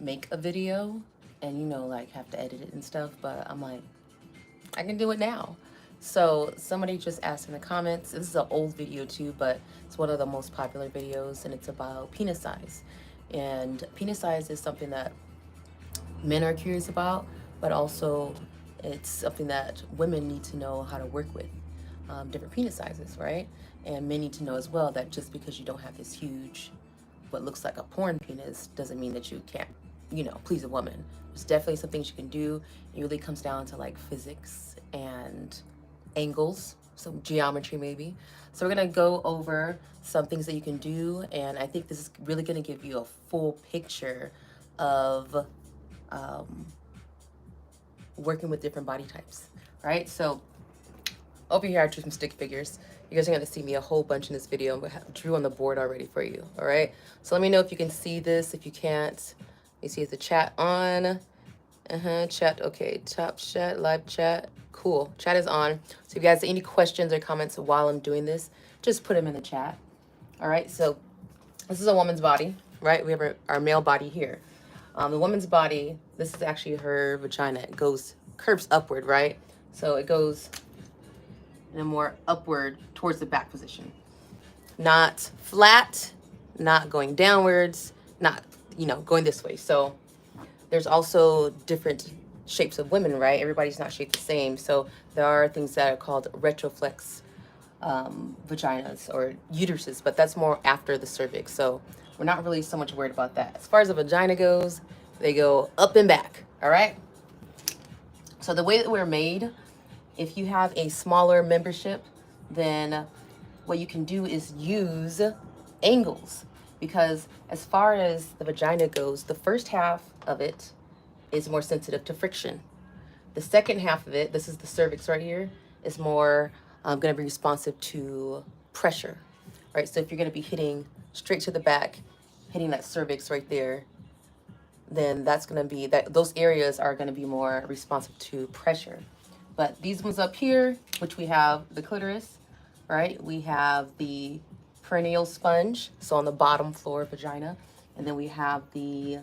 make a video and, you know, like have to edit it and stuff, but I'm like, I can do it now. So somebody just asked in the comments, this is an old video too, but it's one of the most popular videos, and it's about penis size. And penis size is something that men are curious about, but also it's something that women need to know how to work with, different penis sizes, right? And men need to know as well that just because you don't have this huge, what looks like a porn penis, doesn't mean that you can't, you know, please a woman. There's definitely some things you can do. It really comes down to like physics and angles, some geometry maybe. So we're gonna go over some things that you can do, and I think this is really gonna give you a full picture of um, working with different body types, right? So over here I drew some stick figures. You guys are gonna see me a whole bunch in this video. I drew on the board already for you, all right? So let me know if you can see this. If you can't, you see, is the chat on? Chat, okay, top chat, live chat, cool. Chat is on. So if you guys have any questions or comments while I'm doing this, just put them in the chat, all right? So this is a woman's body, right? We have our male body here. The woman's body, this is actually her vagina. It goes, curves upward, right? So it goes in a more upward towards the back position. Not flat, not going downwards, not, you know, going this way. So there's also different shapes of women, right? Everybody's not shaped the same. So there are things that are called retroflex vaginas or uteruses, but that's more after the cervix. So we're not really so much worried about that. As far as the vagina goes, they go up and back, all right? So the way that we're made, if you have a smaller membership, then what you can do is use angles, because as far as the vagina goes, the first half of it is more sensitive to friction. The second half of it, this is the cervix right here, is more going to be responsive to pressure, right? So if you're going to be hitting straight to the back, hitting that cervix right there, then that's going to be, that those areas are going to be more responsive to pressure. But these ones up here, which we have the clitoris, right? We have the perineal sponge, so on the bottom floor of vagina. And then we have the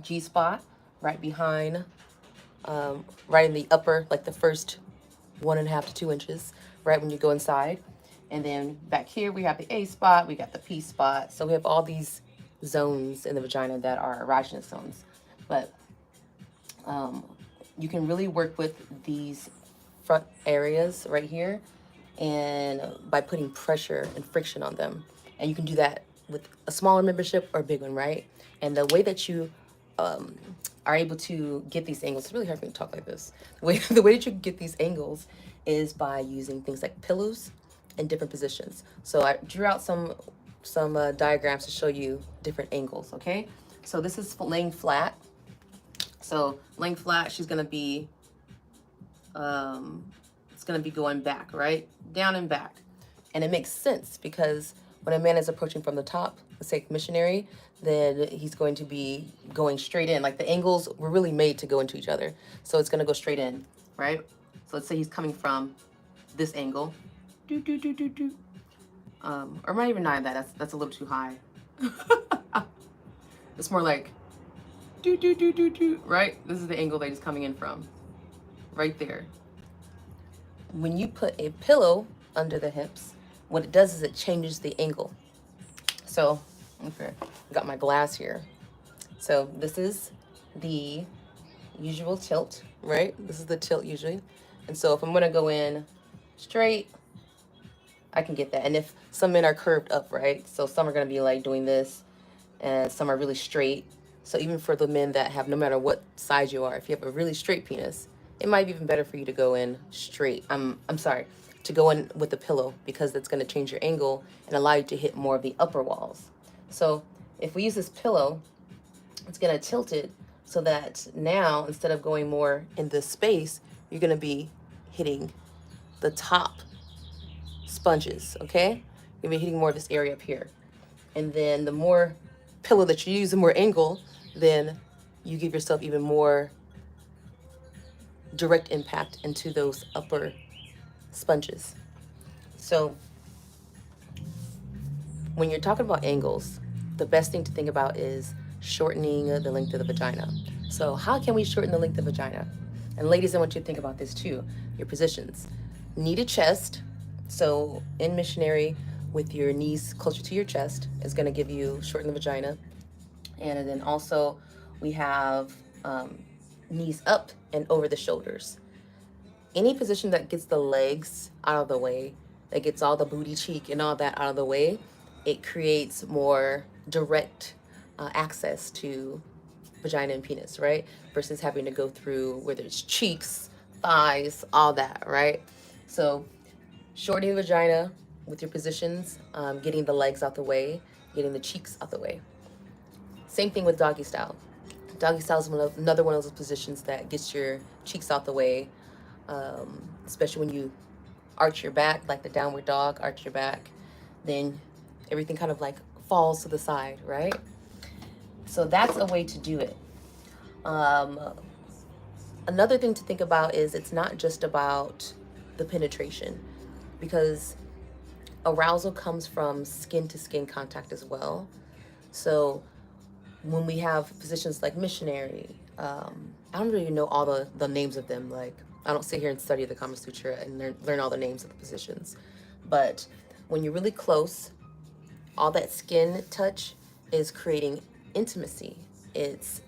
G-spot right behind, right in the upper, like the first 1.5 to 2 inches, right when you go inside. And then back here we have the A spot, we got the P spot. So we have all these zones in the vagina that are erogenous zones. But you can really work with these front areas right here, and by putting pressure and friction on them. And you can do that with a smaller membership or a big one, right? And the way that you are able to get these angles, it's really hard for me to talk like this. The way that you get these angles is by using things like pillows in different positions. So I drew out some diagrams to show you different angles, okay? So this is laying flat. So laying flat, she's gonna be, it's gonna be going back, right? Down and back. And it makes sense because when a man is approaching from the top, let's say missionary, then he's going to be going straight in. Like the angles were really made to go into each other. So it's gonna go straight in, right? So let's say he's coming from this angle. Do, do, do, do, do. Or not even 9 that, that's a little too high. It's more like, do, do, do, do, do, right? This is the angle that he's coming in from, right there. When you put a pillow under the hips, what it does is it changes the angle. So, okay, got my glass here. So this is the usual tilt, right? This is the tilt usually. And so if I'm gonna go in straight, I can get that. And if some men are curved up, right? So some are gonna be like doing this, and some are really straight. So even for the men that have, no matter what size you are, if you have a really straight penis, it might be even better for you to go in straight. I'm sorry, to go in with the pillow, because that's going to change your angle and allow you to hit more of the upper walls. So if we use this pillow, it's going to tilt it so that now, instead of going more in this space, you're going to be hitting the top sponges, okay? You're going to be hitting more of this area up here. And then the more pillow that you use, the more angle, then you give yourself even more direct impact into those upper sponges. So when you're talking about angles, the best thing to think about is shortening the length of the vagina. So how can we shorten the length of the vagina? And ladies, I want you to think about this too, your positions. Knee to chest. So in missionary, with your knees closer to your chest, is going to give you shorten the vagina. And then also we have knees up and over the shoulders. Any position that gets the legs out of the way, that gets all the booty cheek and all that out of the way, it creates more direct access to vagina and penis, right? Versus having to go through where there's cheeks, thighs, all that, right? So shortening the vagina with your positions, getting the legs out the way, getting the cheeks out the way. Same thing with doggy style. Doggy style is another one of those positions that gets your cheeks out the way, especially when you arch your back, like the downward dog, arch your back. Then everything kind of like falls to the side, right? So that's a way to do it. Another thing to think about is it's not just about the penetration, because arousal comes from skin to skin contact as well. So when we have positions like missionary, I don't really know all the names of them. Like, I don't sit here and study the Kama Sutra and learn all the names of the positions. But when you're really close, all that skin touch is creating intimacy. It's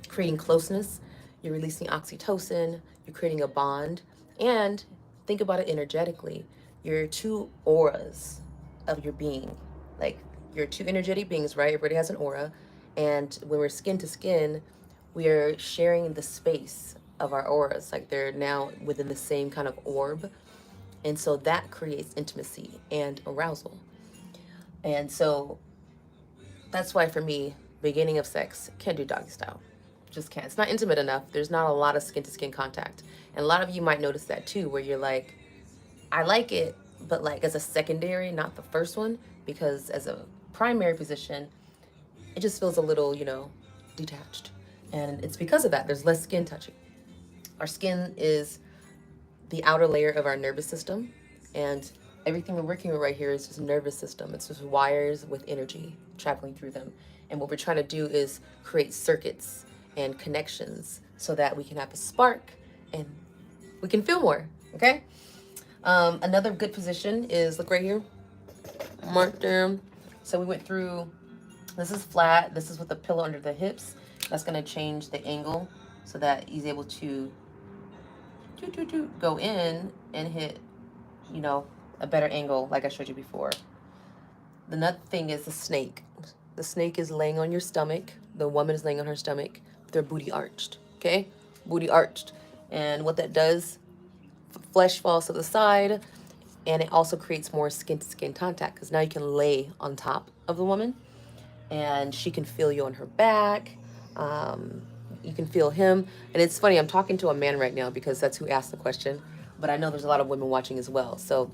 creating closeness. You're releasing oxytocin. You're creating a bond. And think about it energetically. Your two auras of your being, like you're two energetic beings, right? Everybody has an aura. And when we're skin to skin, we are sharing the space of our auras. Like they're now within the same kind of orb. And so that creates intimacy and arousal. And so that's why for me, beginning of sex, can't do doggy style. Just can't. It's not intimate enough. There's not a lot of skin to skin contact. And a lot of you might notice that too, where you're like, I like it, but like as a secondary, not the first one, because as a primary position, it just feels a little, detached. And it's because of that. There's less skin touching. Our skin is the outer layer of our nervous system, and everything we're working with right here is just nervous system. It's just wires with energy traveling through them. And what we're trying to do is create circuits and connections so that we can have a spark and we can feel more, okay? Another good position is, look right here, mark there. So we went through, this is flat, this is with the pillow under the hips. That's gonna change the angle so that he's able to go in and hit, a better angle like I showed you before. Another thing is the snake. The snake is laying on your stomach. The woman is laying on her stomach with their booty arched, okay? Booty arched. And what that does, flesh falls to the side, and it also creates more skin-to-skin contact because now you can lay on top of the woman, and she can feel you on her back. You can feel him. And it's funny, I'm talking to a man right now because that's who asked the question, but I know there's a lot of women watching as well. So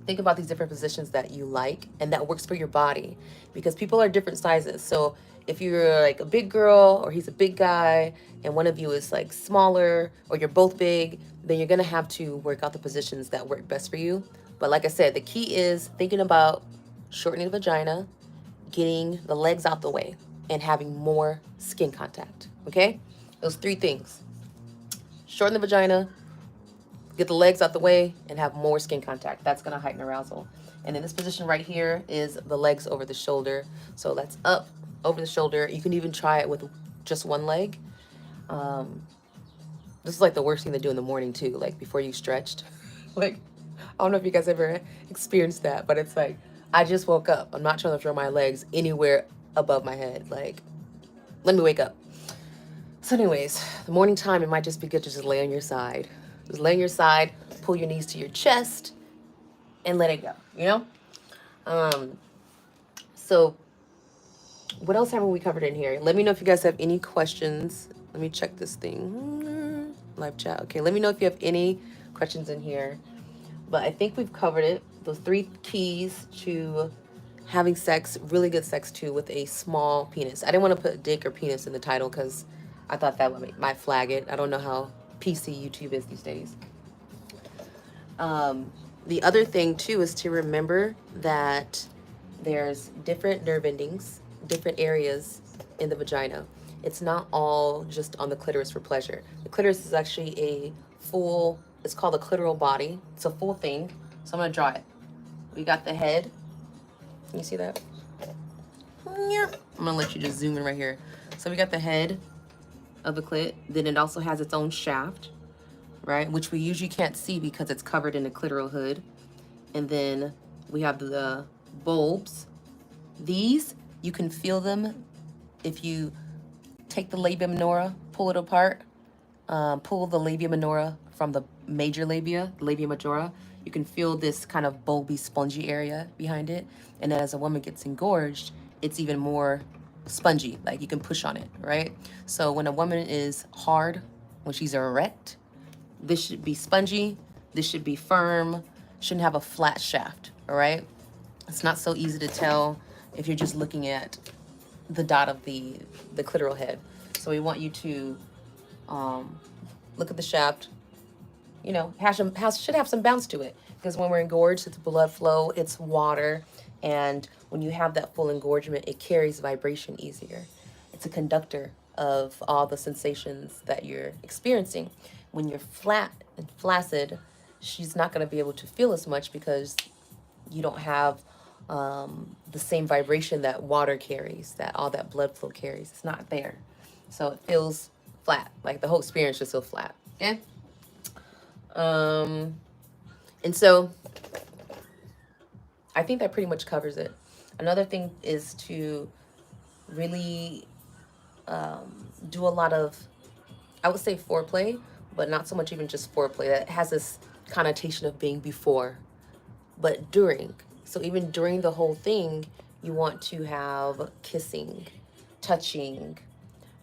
think about these different positions that you like and that works for your body, because people are different sizes. So if you're like a big girl or he's a big guy and one of you is like smaller, or you're both big, then you're gonna have to work out the positions that work best for you. But like I said, the key is thinking about shortening the vagina, getting the legs out the way, and having more skin contact, okay? Those three things. Shorten the vagina, get the legs out the way, and have more skin contact. That's gonna heighten arousal. And then this position right here is the legs over the shoulder. So that's up, over the shoulder. You can even try it with just one leg. This is like the worst thing to do in the morning too, like before you stretched. Like, I don't know if you guys ever experienced that, but it's like, I just woke up. I'm not trying to throw my legs anywhere above my head. Like, let me wake up. So anyways, the morning time, it might just be good to just lay on your side. Just lay on your side, pull your knees to your chest, and let it go, So what else haven't we covered in here? Let me know if you guys have any questions. Let me check this thing. Live chat. Okay, let me know if you have any questions in here. But I think we've covered it. Those 3 keys to having sex, really good sex too, with a small penis. I didn't want to put dick or penis in the title because I thought that might flag it. I don't know how PC YouTube is these days. The other thing too is to remember that there's different nerve endings different areas in the vagina. It's not all just on the clitoris for pleasure. The clitoris is actually a full, it's called a clitoral body. It's a full thing. So I'm going to draw it. We got the head. Can you see that? Yeah. I'm going to let you just zoom in right here. So we got the head of the clit. Then it also has its own shaft, right? Which we usually can't see because it's covered in a clitoral hood. And then we have the bulbs. These, you can feel them if you take the labia minora, pull it apart, pull the labia minora from the major labia, labia majora. You can feel this kind of bulby, spongy area behind it. And then as a woman gets engorged, it's even more spongy, like you can push on it, right? So when a woman is hard, when she's erect, this should be spongy, this should be firm, shouldn't have a flat shaft, all right? It's not so easy to tell if you're just looking at the dot of the clitoral head. So we want you to look at the shaft, you know, should have some bounce to it, because when we're engorged, it's blood flow, it's water, and when you have that full engorgement, it carries vibration easier. It's a conductor of all the sensations that you're experiencing. When you're flat and flaccid, she's not going to be able to feel as much because you don't have the same vibration that water carries, that all that blood flow carries. It's not there. So it feels flat, like the whole experience just feels flat. Okay? And so I think that pretty much covers it. Another thing is to really do a lot of, I would say foreplay, but not so much even just foreplay. That has this connotation of being before, but during. So even during the whole thing, you want to have kissing, touching,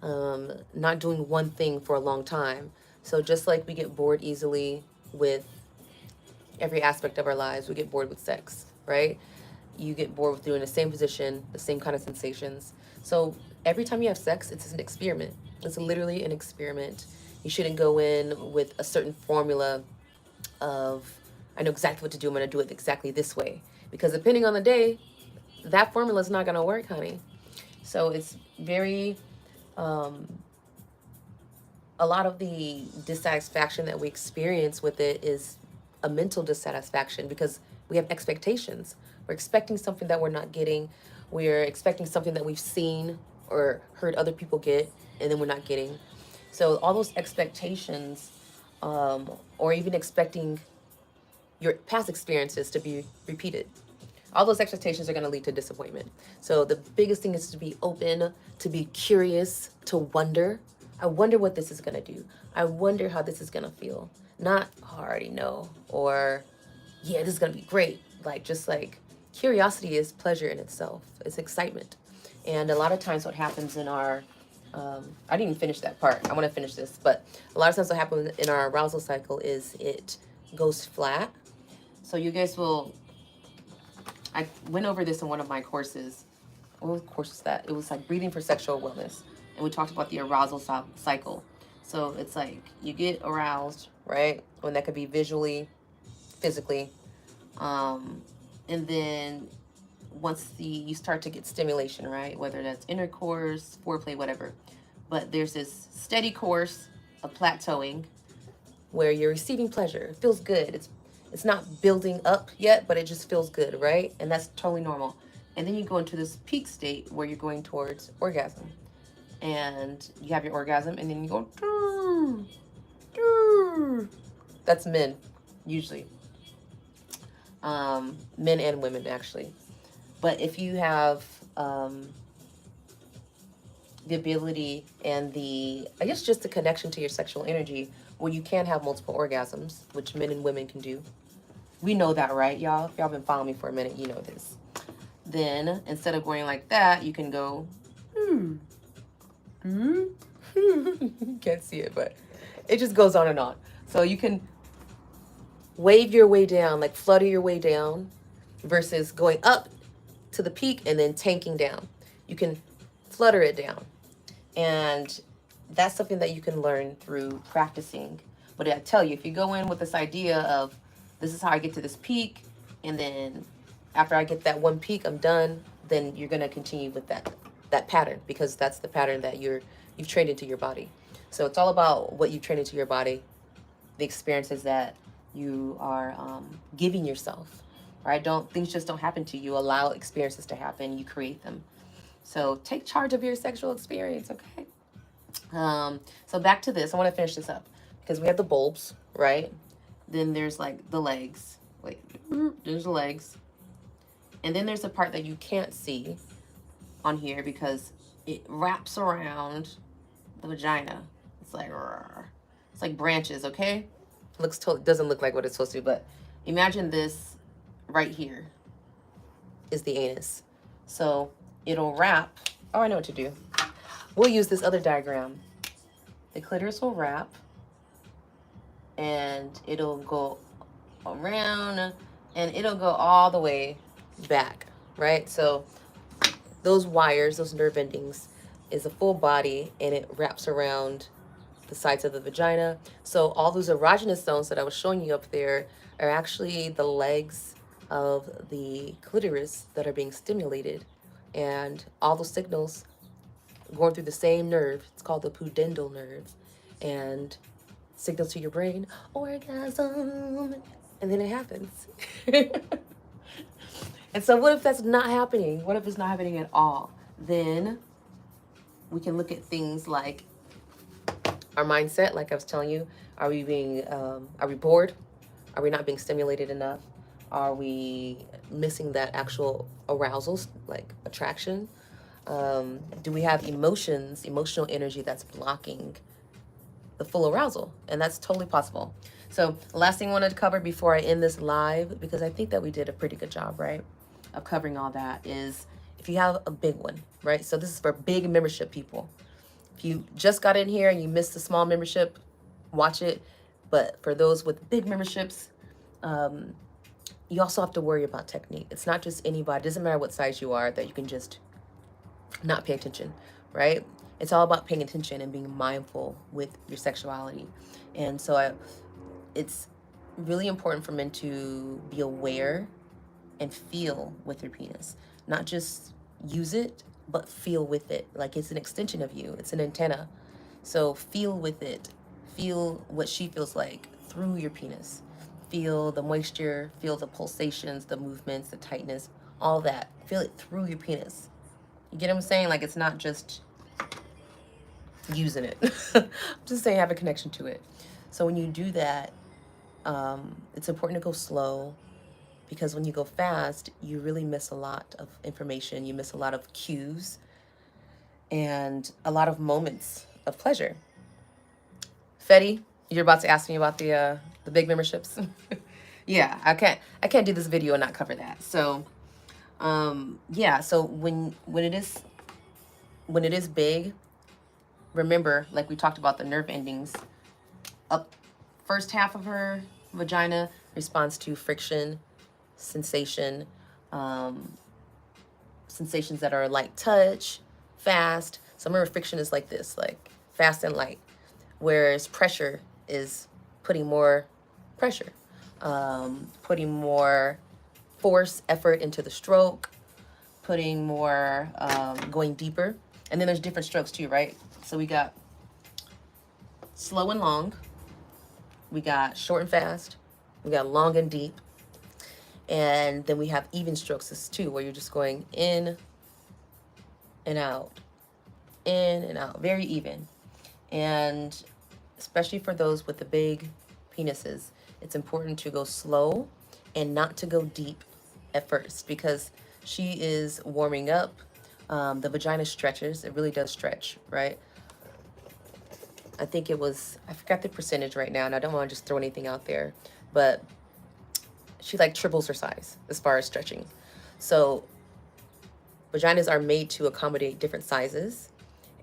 not doing one thing for a long time. So just like we get bored easily with every aspect of our lives, we get bored with sex, right? You get bored with doing the same position, the same kind of sensations. So every time you have sex, it's an experiment. It's literally an experiment. You shouldn't go in with a certain formula of, I know exactly what to do, I'm going to do it exactly this way. Because depending on the day, that formula is not going to work, honey. So it's very, a lot of the dissatisfaction that we experience with it is a mental dissatisfaction because we have expectations. We're expecting something that we're not getting. We're expecting something that we've seen or heard other people get, and then we're not getting. So all those expectations, or even expecting your past experiences to be repeated, all those expectations are going to lead to disappointment. So the biggest thing is to be open, to be curious, to wonder. I wonder what this is going to do. I wonder how this is going to feel. Not, oh, I already know, or yeah, this is going to be great. Like, just like curiosity is pleasure in itself. It's excitement. And a lot of times what happens in our, I didn't even finish that part. I want to finish this. But a lot of times what happens in our arousal cycle is it goes flat. So you guys will, I went over this in one of my courses. What course is that? It was like breathing for sexual wellness. And we talked about the arousal cycle. So it's like you get aroused, right? When that could be visually, physically. And then once you start to get stimulation, right? Whether that's intercourse, foreplay, whatever. But there's this steady course of plateauing where you're receiving pleasure. It feels good. It's not building up yet, but it just feels good, right? And that's totally normal. And then you go into this peak state where you're going towards orgasm. And you have your orgasm, and then you go, doo, doo. That's men, usually. Men and women, actually. But if you have the ability and I guess just the connection to your sexual energy, where you can have multiple orgasms, which men and women can do. We know that, right, y'all? If y'all been following me for a minute, you know this. Then, instead of going like that, you can go, can't see it, but it just goes on and on. So you can wave your way down, like flutter your way down, versus going up to the peak and then tanking down. You can flutter it down. And that's something that you can learn through practicing. But I tell you, if you go in with this idea of, this is how I get to this peak, and then after I get that one peak, I'm done, then you're going to continue with that that pattern, because that's the pattern that you've trained into your body. So it's all about what you've trained into your body, the experiences that you are giving yourself, right? Don't things just don't happen to you. Allow experiences to happen. You create them. So take charge of your sexual experience, okay? So back to this. I want to finish this up because we have the bulbs, right? Then there's like the legs. Wait, there's the legs, and then there's the part that you can't see on here because it wraps around the vagina. It's like branches, okay? Looks totally doesn't look like what it's supposed to, but imagine this right here is the anus. So it'll wrap. Oh, I know what to do. We'll use this other diagram. The clitoris will wrap and it'll go around and it'll go all the way back, right? So those wires, those nerve endings, is a full body and it wraps around the sides of the vagina. So all those erogenous zones that I was showing you up there are actually the legs of the clitoris that are being stimulated, and all those signals going through the same nerve. It's called the pudendal nerve, and signals to your brain, orgasm, and then it happens. And so what if that's not happening? What if it's not happening at all? Then we can look at things like our mindset, like I was telling you. Are we bored? Are we not being stimulated enough? Are we missing that actual arousal, like attraction? Do we have emotional energy that's blocking the full arousal? And that's totally possible. So the last thing I wanted to cover before I end this live, because I think that we did a pretty good job, right, of covering all that, is if you have a big one, right? So this is for big membership people. If you just got in here and you missed the small membership, watch it. But for those with big memberships, you also have to worry about technique. It's not just anybody. It doesn't matter what size you are that you can just not pay attention, right? It's all about paying attention and being mindful with your sexuality. And so it's really important for men to be aware and feel with your penis. Not just use it, but feel with it. Like it's an extension of you. It's an antenna. So feel with it. Feel what she feels like through your penis. Feel the moisture, feel the pulsations, the movements, the tightness, all that. Feel it through your penis. You get what I'm saying? Like it's not just using it. I'm just saying have a connection to it. So when you do that, it's important to go slow, because when you go fast, you really miss a lot of information. You miss a lot of cues and a lot of moments of pleasure. Fetty, you're about to ask me about the big memberships. Yeah, I can't do this video and not cover that. So yeah, so when it is big, remember, like we talked about the nerve endings, up first half of her vagina responds to friction, sensation, sensations that are light touch, fast. So remember, friction is like this, like fast and light, whereas pressure is putting more pressure, putting more force, effort into the stroke, putting more, going deeper. And then there's different strokes too, right? So we got slow and long, we got short and fast, we got long and deep, and then we have even strokes too, where you're just going in and out, very even. And especially for those with the big penises, it's important to go slow and not to go deep at first, because she is warming up. The vagina stretches. It really does stretch, right? I think it was, I forgot the percentage right now, and I don't want to just throw anything out there, but she like triples her size as far as stretching. So vaginas are made to accommodate different sizes,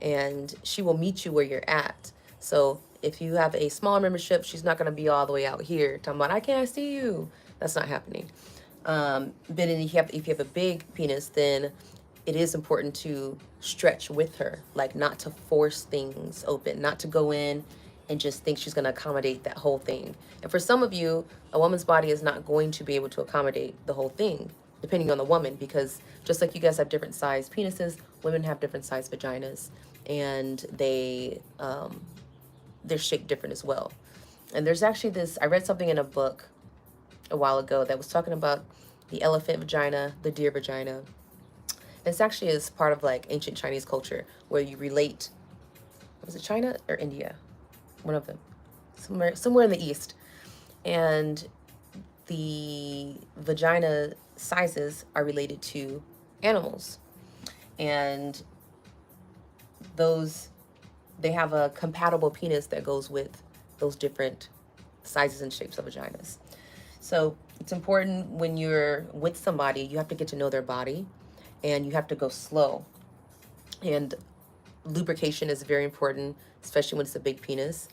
and she will meet you where you're at. So if you have a small membership, she's not going to be all the way out here talking about, I can't see you. That's not happening. But if you have a big penis, then it is important to stretch with her, like not to force things open, not to go in and just think she's going to accommodate that whole thing. And for some of you, a woman's body is not going to be able to accommodate the whole thing, depending on the woman, because just like you guys have different size penises, women have different size vaginas, and they're shaped different as well. And there's actually this, I read something in a book a while ago that was talking about the elephant vagina, the deer vagina. This actually is part of like ancient Chinese culture where you relate, was it China or India? One of them. Somewhere in the East. And the vagina sizes are related to animals. And those, they have a compatible penis that goes with those different sizes and shapes of vaginas. So it's important when you're with somebody, you have to get to know their body, and you have to go slow. And lubrication is very important, especially when it's a big penis.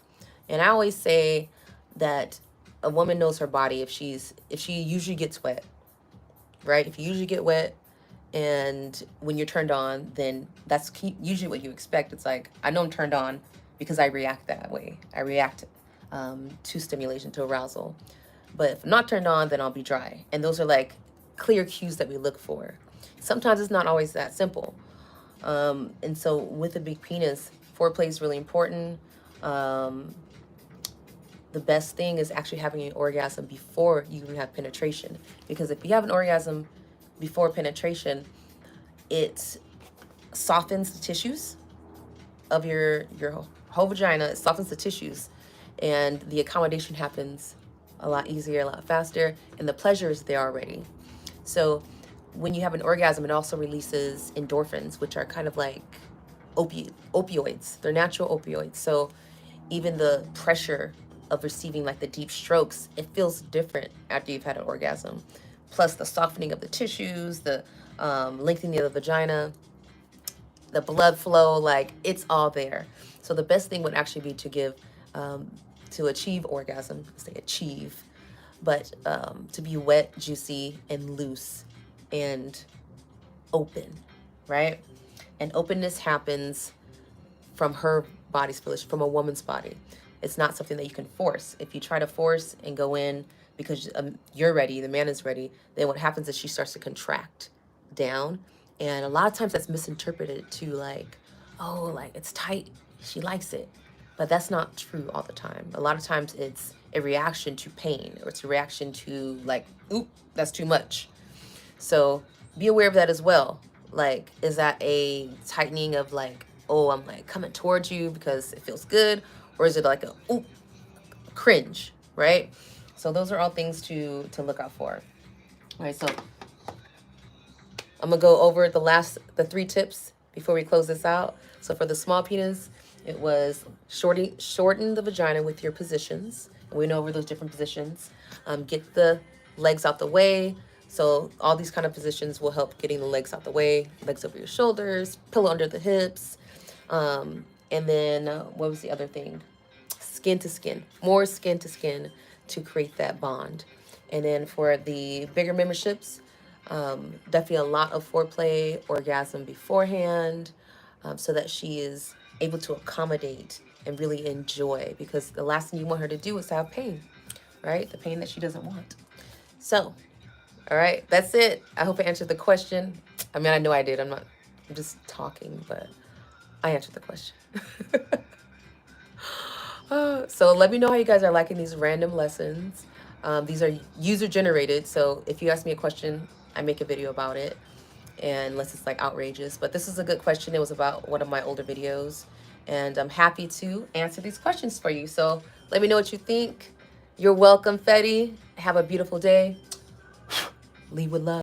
And I always say that a woman knows her body if she usually gets wet, right? If you usually get wet, and when you're turned on, then that's usually what you expect. It's like, I know I'm turned on because I react that way. I react to stimulation, to arousal. But if I'm not turned on, then I'll be dry. And those are like clear cues that we look for. Sometimes it's not always that simple. And so with a big penis, foreplay is really important. The best thing is actually having an orgasm before you even have penetration. Because if you have an orgasm before penetration, it softens the tissues of your whole vagina. It softens the tissues, and the accommodation happens a lot easier, a lot faster, and the pleasure is there already. So when you have an orgasm, it also releases endorphins, which are kind of like opioids. They're natural opioids. So even the pressure of receiving like the deep strokes, it feels different after you've had an orgasm. Plus the softening of the tissues, the lengthening of the vagina, the blood flow, like it's all there. So the best thing would actually be to give, to achieve orgasm, say achieve, but to be wet, juicy, and loose, and open, right? And openness happens from her body's volition, from a woman's body. It's not something that you can force. If you try to force and go in because you're ready, the man is ready, then what happens is she starts to contract down. And a lot of times that's misinterpreted to like, oh, like it's tight, she likes it. But that's not true all the time. A lot of times it's a reaction to pain, or it's a reaction to like, oop, that's too much. So be aware of that as well. Like, is that a tightening of like, oh, I'm like coming towards you because it feels good? Or is it like a oop, cringe, right? So those are all things to look out for. All right, so I'm gonna go over the 3 tips before we close this out. So for the small penis, it was shorten the vagina with your positions. And we know over those different positions. Get the legs out the way. So all these kind of positions will help getting the legs out the way. Legs over your shoulders, pillow under the hips. And then what was the other thing? Skin to skin. More skin to skin to create that bond. And then for the bigger memberships, definitely a lot of foreplay, orgasm beforehand, so that she is able to accommodate and really enjoy, because the last thing you want her to do is have pain, right? The pain that she doesn't want. So, all right, that's it. I hope I answered the question. I mean, I know I did. I'm just talking, but I answered the question. So let me know how you guys are liking these random lessons. These are user generated. So if you ask me a question, I make a video about it, and unless it's like outrageous. But this is a good question. It was about one of my older videos, and I'm happy to answer these questions for you. So let me know what you think. You're welcome, Fetty. Have a beautiful day. Leave with love.